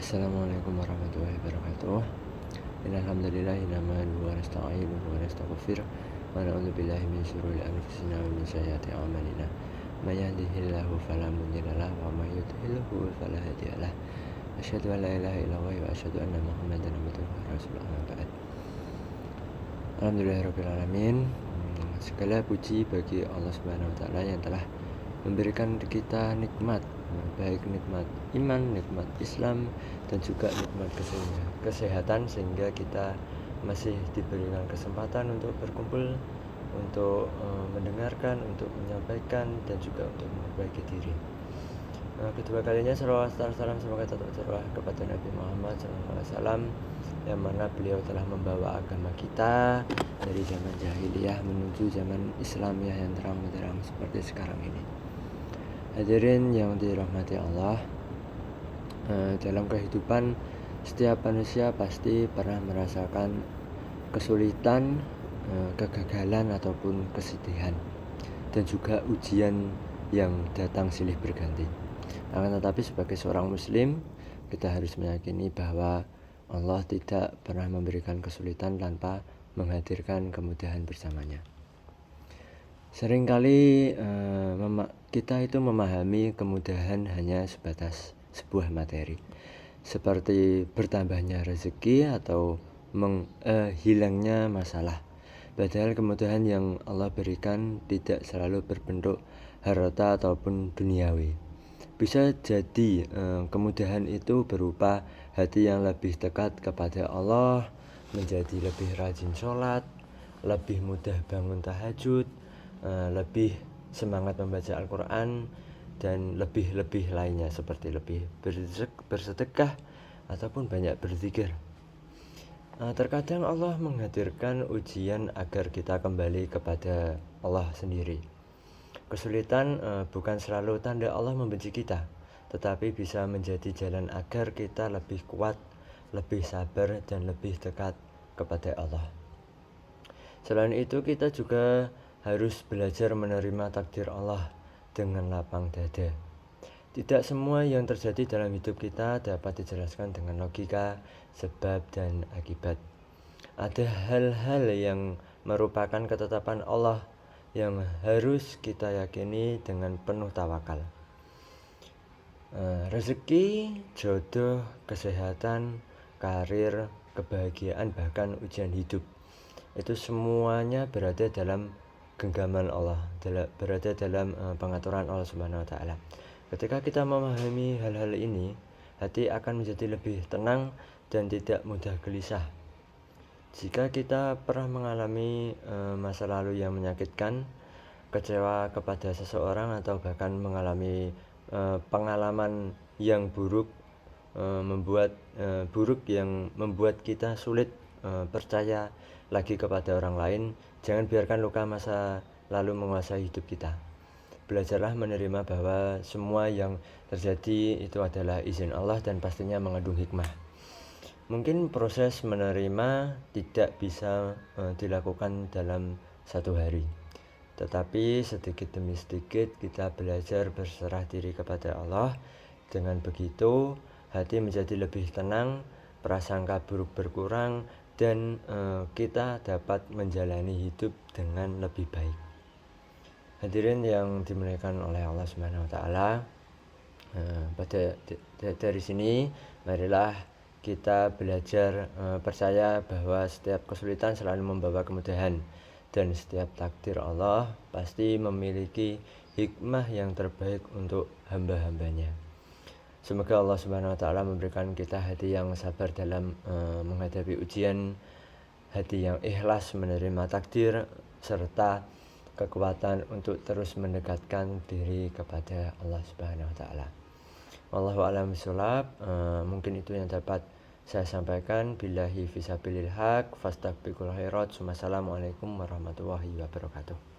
Assalamualaikum warahmatullahi wabarakatuh. Innal hamdalillah nahmaduhu wa nasta'inuhu wa nastaghfiruh wa na'udzu billahi min shururi anfusina wa min sayyiati a'malina. May yahdihillahu fala mudilla lahu wa may yudlilhu fala hadiyalah. Asyhadu an la ilaha illallah wa asyhadu anna Muhammadan abduhu wa rasuluhu amma ba'd. Alhamdulillahirabbil alamin. Segala puji bagi Allah Subhanahu wa taala yang telah memberikan kita nikmat, baik nikmat iman, nikmat Islam, dan juga nikmat kesehatan, sehingga kita masih diberikan kesempatan untuk berkumpul, untuk mendengarkan, untuk menyampaikan, dan juga untuk memperbaiki diri. Kedua kalinya salawat salam semoga tetap tercurah kepada Nabi Muhammad SAW, yang mana beliau telah membawa agama kita dari zaman jahiliyah menuju zaman Islamiyah yang terang benderang seperti sekarang ini. Hadirin yang dirahmati Allah, dalam kehidupan setiap manusia pasti pernah merasakan kesulitan, kegagalan ataupun kesedihan, dan juga ujian yang datang silih berganti. Akan tetapi sebagai seorang muslim, kita harus meyakini bahwa Allah tidak pernah memberikan kesulitan tanpa menghadirkan kemudahan bersamanya. Seringkali kita itu memahami kemudahan hanya sebatas sebuah materi, seperti bertambahnya rezeki atau hilangnya masalah. Padahal kemudahan yang Allah berikan tidak selalu berbentuk harta ataupun duniawi. Bisa jadi kemudahan itu berupa hati yang lebih dekat kepada Allah, menjadi lebih rajin sholat, lebih mudah bangun tahajud, lebih semangat membaca Al-Quran, dan lebih-lebih lainnya, seperti lebih bersedekah ataupun banyak berzikir. Terkadang Allah menghadirkan ujian agar kita kembali kepada Allah sendiri. Kesulitan bukan selalu tanda Allah membenci kita, tetapi bisa menjadi jalan agar kita lebih kuat, lebih sabar, dan lebih dekat kepada Allah. Selain itu, kita juga harus belajar menerima takdir Allah dengan lapang dada. Tidak semua yang terjadi dalam hidup kita dapat dijelaskan dengan logika, sebab, dan akibat. Ada hal-hal yang merupakan ketetapan Allah yang harus kita yakini dengan penuh tawakal. Rezeki, jodoh, kesehatan, karir, kebahagiaan, bahkan ujian hidup, itu semuanya berada dalam genggaman Allah, berada dalam pengaturan Allah Subhanahu wa taala. Ketika kita memahami hal-hal ini, hati akan menjadi lebih tenang dan tidak mudah gelisah. Jika kita pernah mengalami masa lalu yang menyakitkan, kecewa kepada seseorang, atau bahkan mengalami pengalaman yang buruk, yang membuat kita sulit percaya lagi kepada orang lain, jangan biarkan luka masa lalu menguasai hidup kita. Belajarlah menerima bahwa semua yang terjadi itu adalah izin Allah dan pastinya mengandung hikmah. Mungkin proses menerima tidak bisa dilakukan dalam satu hari, tetapi sedikit demi sedikit kita belajar berserah diri kepada Allah. Dengan begitu, hati menjadi lebih tenang, prasangka buruk berkurang, dan kita dapat menjalani hidup dengan lebih baik. Hadirin yang dimuliakan oleh Allah Subhanahu wa taala, dari sini marilah kita belajar percaya bahwa setiap kesulitan selalu membawa kemudahan, dan setiap takdir Allah pasti memiliki hikmah yang terbaik untuk hamba-hambanya. Semoga Allah Subhanahu wa taala memberikan kita hati yang sabar dalam menghadapi ujian, hati yang ikhlas menerima takdir, serta kekuatan untuk terus mendekatkan diri kepada Allah Subhanahu wa taala. Wallahu a'lam bishawab. Mungkin itu yang dapat saya sampaikan. Billahi fisabilil haq, fastabiqul khairat. Wassalamualaikum warahmatullahi wabarakatuh.